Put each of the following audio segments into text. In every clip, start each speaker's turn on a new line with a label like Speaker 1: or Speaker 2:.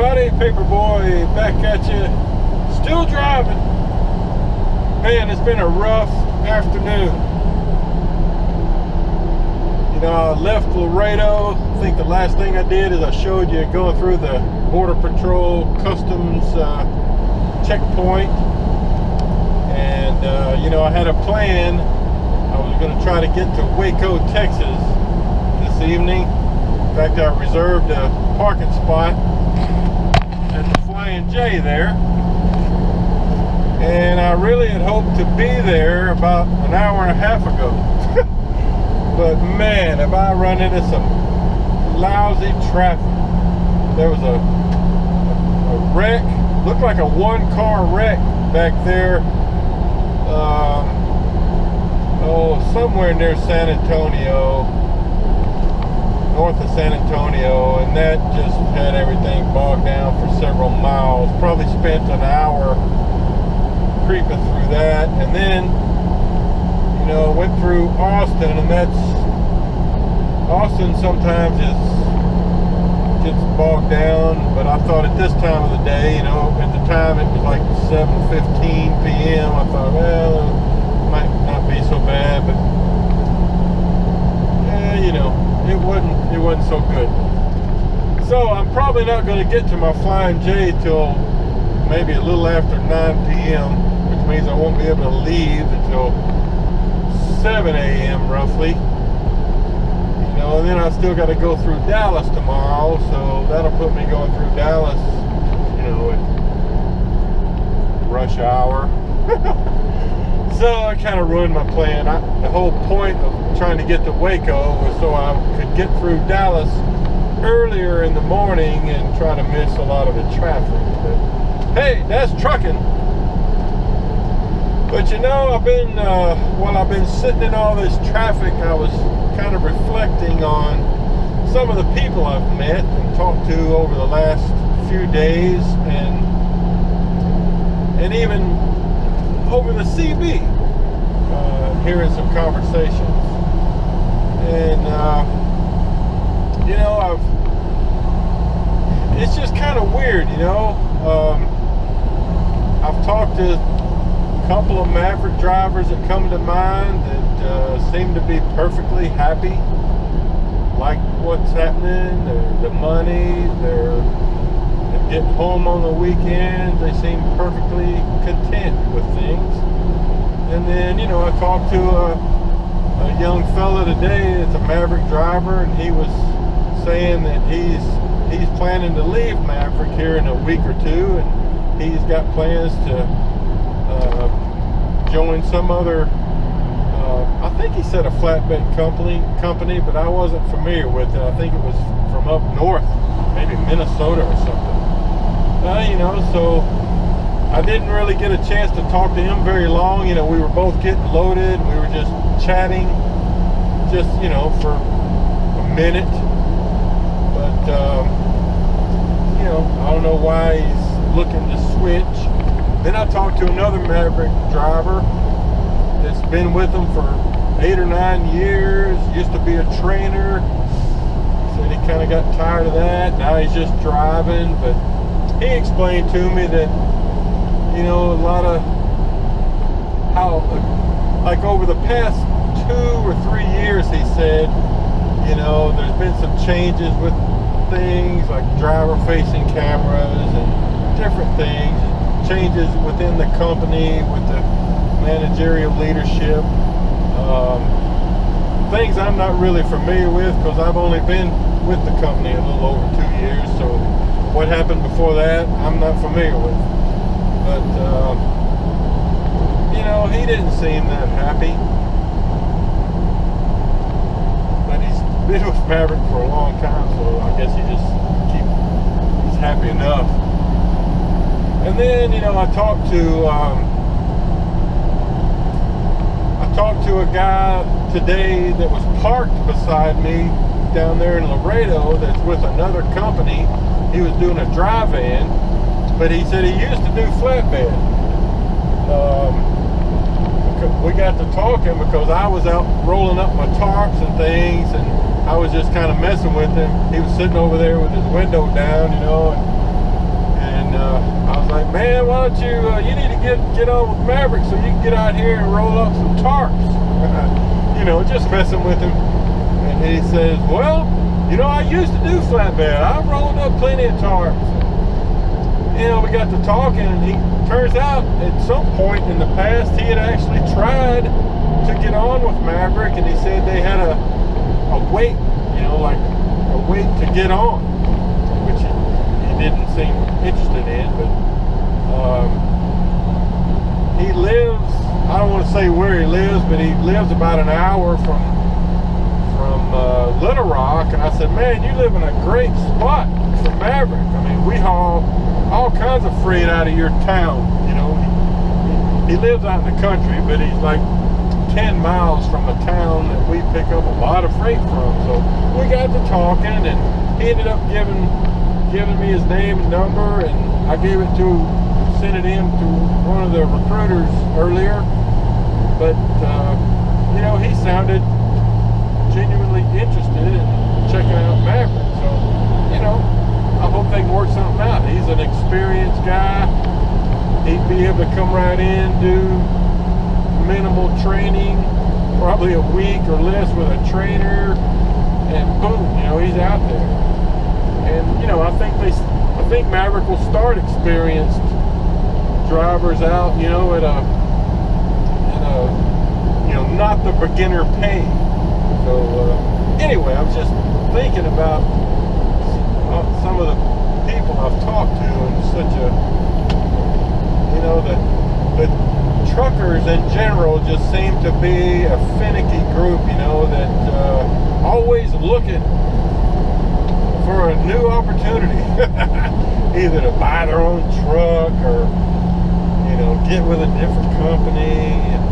Speaker 1: everybody, Paperboy back at you. Still driving. Man, it's been a rough afternoon. You know, I left Laredo. I think the last thing I did is I showed you going through the Border Patrol Customs checkpoint. And, you know, I had a plan. I was going to try to get to Waco, Texas this evening. In fact, I reserved a parking spot at the Flying J there. And I really had hoped to be there about an hour and a half ago. But man, have I run into some lousy traffic. There was a wreck, looked like a one-car wreck back there. Somewhere near San Antonio, north of San Antonio, and that just had everything bogged down for several miles. Probably spent an hour creeping through that, and then, you know, went through Austin, and Austin sometimes gets bogged down, but I thought at this time of the day, you know, at the time it was like 7:15 p.m. I thought, well, it might not be so bad, but yeah, you know, it wasn't so good. So I'm probably not going to get to my Flying J till maybe a little after 9 p.m., which means I won't be able to leave until 7 a.m. roughly. You know, and then I still got to go through Dallas tomorrow, so that'll put me going through Dallas, you know, at rush hour. So I kind of ruined my plan. The whole point of trying to get to Waco was so I could get through Dallas earlier in the morning and try to miss a lot of the traffic. But hey, that's trucking. But you know, while I've been sitting in all this traffic, I was kind of reflecting on some of the people I've met and talked to over the last few days, and even over the CB, hearing some conversations. And you know, it's just kind of weird, you know. I've talked to a couple of Maverick drivers that come to mind that seem to be perfectly happy, like what's happening, the money, they're getting home on the weekends, they seem perfectly content with things. And then, you know, I talked to a young fella today that's a Maverick driver, and he was saying that he's planning to leave Maverick here in a week or two, and he's got plans to join some other, I think he said a flatbed company, but I wasn't familiar with it. I think it was from up north, maybe Minnesota or something. You know, so I didn't really get a chance to talk to him very long. You know, we were both getting loaded. We were just chatting, just, you know, for a minute. But, you know, I don't know why he's looking to switch. Then I talked to another Maverick driver that's been with him for 8 or 9 years, used to be a trainer. Said he kind of got tired of that. Now he's just driving. But he explained to me that, you know, a lot of how, like over the past 2 or 3 years, he said, you know, there's been some changes with things like driver-facing cameras and different things, changes within the company with the managerial leadership, things I'm not really familiar with because I've only been with the company a little over 2 years, so what happened before that I'm not familiar with. But you know, he didn't seem that happy, but he's been with Maverick for a long time, so I guess he's happy enough. And then, you know, I talked to a guy today that was parked beside me down there in Laredo that's with another company. He was doing a drive-in, but he said he used to do flatbed. We got to talking because I was out rolling up my tarps and things, and I was just kind of messing with him. He was sitting over there with his window down, you know, and And I was like, man, why don't you need to get on with Maverick so you can get out here and roll up some tarps. You know, just messing with him. And he says, well, you know, I used to do flatbed. I've rolled up plenty of tarps. You know, we got to talking, and he turns out at some point in the past he had actually tried to get on with Maverick, and he said they had a weight, you know, like a weight to get on, which he didn't seem interested in. But he lives, I don't want to say where he lives, but he lives about an hour from Little Rock. And I said, man, you live in a great spot for Maverick. I mean, we haul all kinds of freight out of your town. You know, he lives out in the country, but he's like 10 miles from a town that we pick up a lot of freight from. So we got to talking, and he ended up giving me his name and number, and I sent it in to one of the recruiters earlier. But you know, he sounded genuinely interested in checking out Maverick. So, you know, I hope they can work something out. He's an experienced guy. He'd be able to come right in, do minimal training, probably a week or less with a trainer, and boom, you know, he's out there. And you know, I think Maverick will start experienced drivers out, you know, at a you know, not the beginner pay. So anyway, I was just thinking about some of the people I've talked to, and such a, you know, the truckers in general just seem to be a finicky group, you know, that always looking for a new opportunity, either to buy their own truck or, you know, get with a different company. And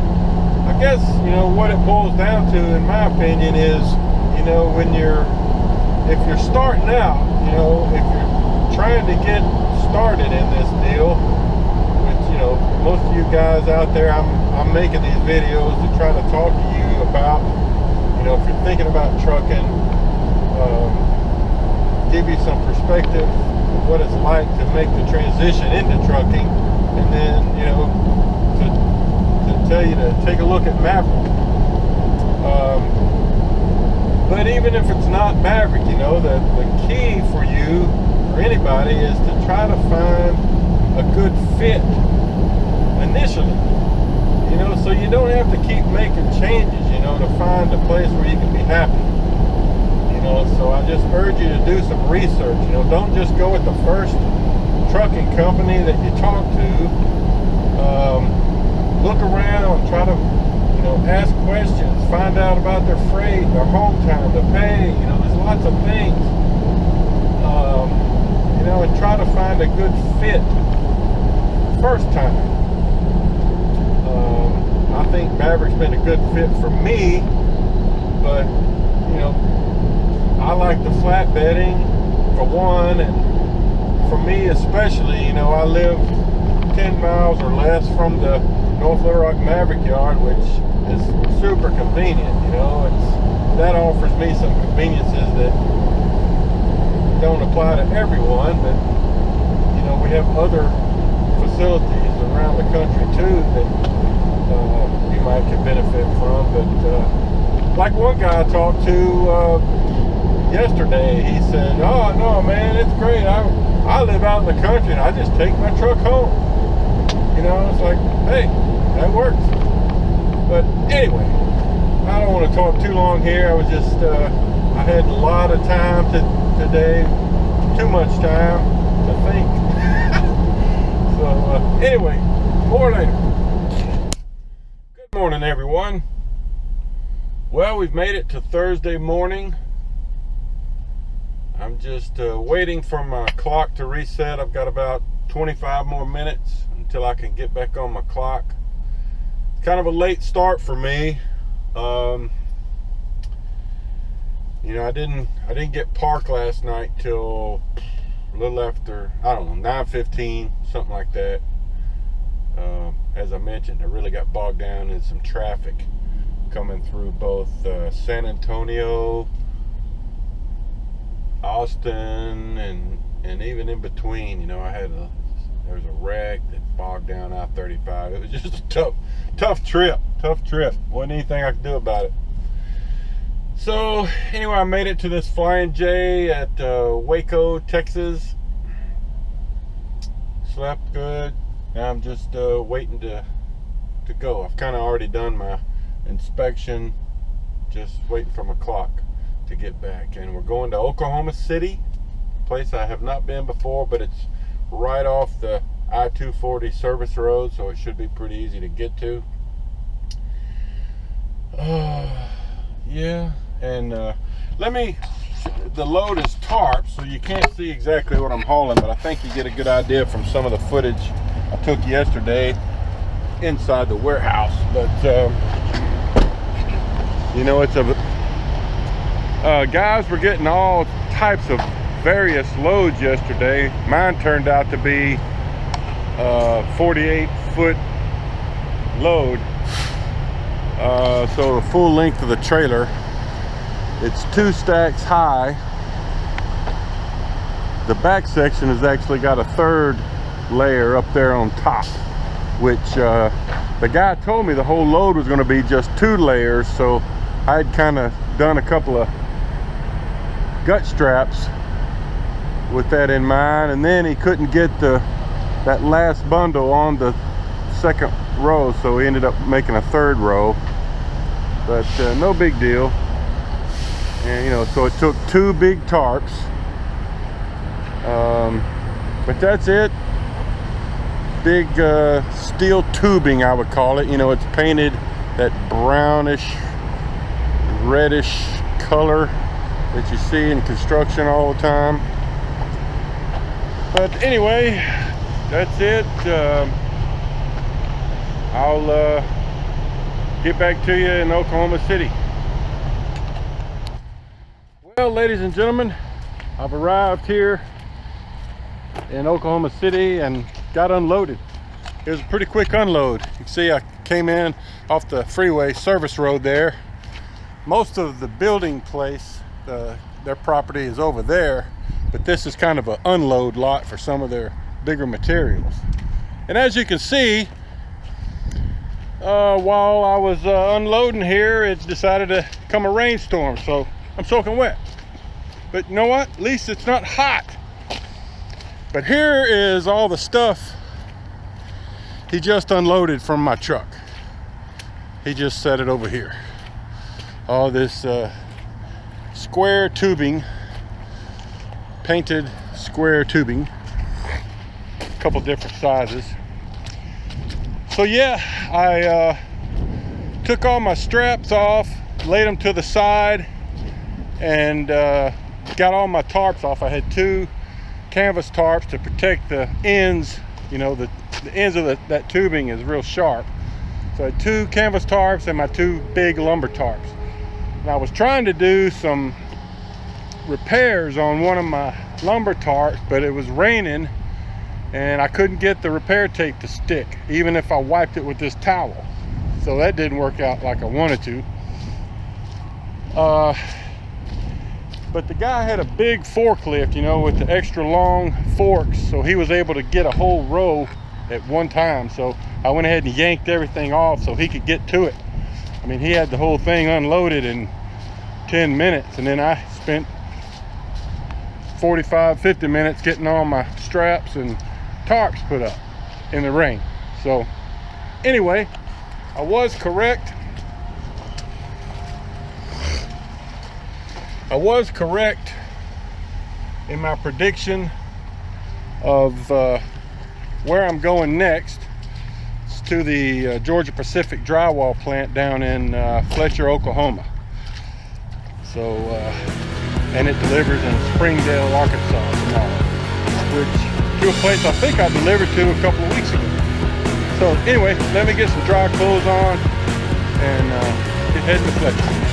Speaker 1: I guess, you know, what it boils down to, in my opinion, is, you know, if you're starting out, you know, if you're trying to get started in this deal, which, you know, most of you guys out there, I'm making these videos to try to talk to you about, you know, if you're thinking about trucking, give you some perspective of what it's like to make the transition into trucking, and then, you know, to tell you to take a look at Maverick. But even if it's not Maverick, you know, the key for you, for anybody, is to try to find a good fit initially, you know, so you don't have to keep making changes, you know, to find a place where you can be happy. You know, so I just urge you to do some research. You know, don't just go with the first trucking company that you talk to. Look around, try to, you know, ask questions, find out about their freight, their home time, the pay. You know, there's lots of things. You know, and try to find a good fit first time. I think Maverick's been a good fit for me, but, you know, I like the flatbedding for one, and for me especially, you know, I live 10 miles or less from the North Little Rock Maverick yard, which is super convenient. You know, that offers me some conveniences that don't apply to everyone, but, you know, we have other facilities around the country too that you might can benefit from. But like one guy I talked to yesterday, he said, oh no man, it's great, I live out in the country and I just take my truck home. You know, it's like, hey, that works. But anyway, I don't want to talk too long here. I was just I had a lot of time today, too much time to think. So anyway, more later. Good morning, everyone. Well, we've made it to Thursday morning. I'm just waiting for my clock to reset. I've got about 25 more minutes until I can get back on my clock. It's kind of a late start for me. You know, I didn't get parked last night till a little after, I don't know, 9:15, something like that. As I mentioned, I really got bogged down in some traffic coming through both San Antonio, Austin, and even in between. You know, I had There's a wreck that bogged down I-35. It was just a tough trip. Wasn't anything I could do about it. So anyway, I made it to this Flying J at Waco, Texas. Slept good. Now I'm just waiting to go. I've kind of already done my inspection, just waiting for my clock to get back. And we're going to Oklahoma City, a place I have not been before, but it's right off the I-240 service road, so it should be pretty easy to get to. Yeah, and the load is tarp, so you can't see exactly what I'm hauling, but I think you get a good idea from some of the footage I took yesterday inside the warehouse. But you know, it's guys were getting all types of various loads yesterday. Mine turned out to be 48-foot load, so the full length of the trailer. It's 2 stacks high. The back section has actually got a 3rd layer up there on top, which the guy told me the whole load was going to be just 2 layers, so I had kind of done a couple of gut straps with that in mind, and then he couldn't get that last bundle on the 2nd row, so he ended up making a 3rd row, but no big deal. And you know, so it took 2 big tarps, but that's it. Big steel tubing, I would call it. You know, it's painted that brownish reddish color that you see in construction all the time. But anyway, that's it. I'll get back to you in Oklahoma City. Well, ladies and gentlemen, I've arrived here in Oklahoma City and got unloaded. It was a pretty quick unload. You can see I came in off the freeway service road there. Most of the building place, their property is over there, but this is kind of an unload lot for some of their bigger materials. And as you can see, while I was unloading here, it decided to come a rainstorm, so I'm soaking wet. But you know what? At least it's not hot. But here is all the stuff he just unloaded from my truck. He just set it over here. All this square tubing, painted square tubing, a couple different sizes. So yeah, I took all my straps off, laid them to the side, and got all my tarps off. I had 2 canvas tarps to protect the ends. You know, the ends of that tubing is real sharp. So I had 2 canvas tarps and my 2 big lumber tarps. And I was trying to do some repairs on one of my lumber tarps, but it was raining and I couldn't get the repair tape to stick, even if I wiped it with this towel. So that didn't work out like I wanted to. But the guy had a big forklift, you know, with the extra long forks, so he was able to get a whole row at one time. So I went ahead and yanked everything off so he could get to it. I mean, he had the whole thing unloaded in 10 minutes, and then I spent 45-50 minutes getting all my straps and tarps put up in the rain. So anyway, I was correct. I was correct in my prediction of where I'm going next. It's to the Georgia Pacific drywall plant down in Fletcher, Oklahoma. So, and it delivers in Springdale, Arkansas tomorrow, which to a place I think I delivered to a couple of weeks ago. So anyway, let me get some dry clothes on and get heading to Fletcher.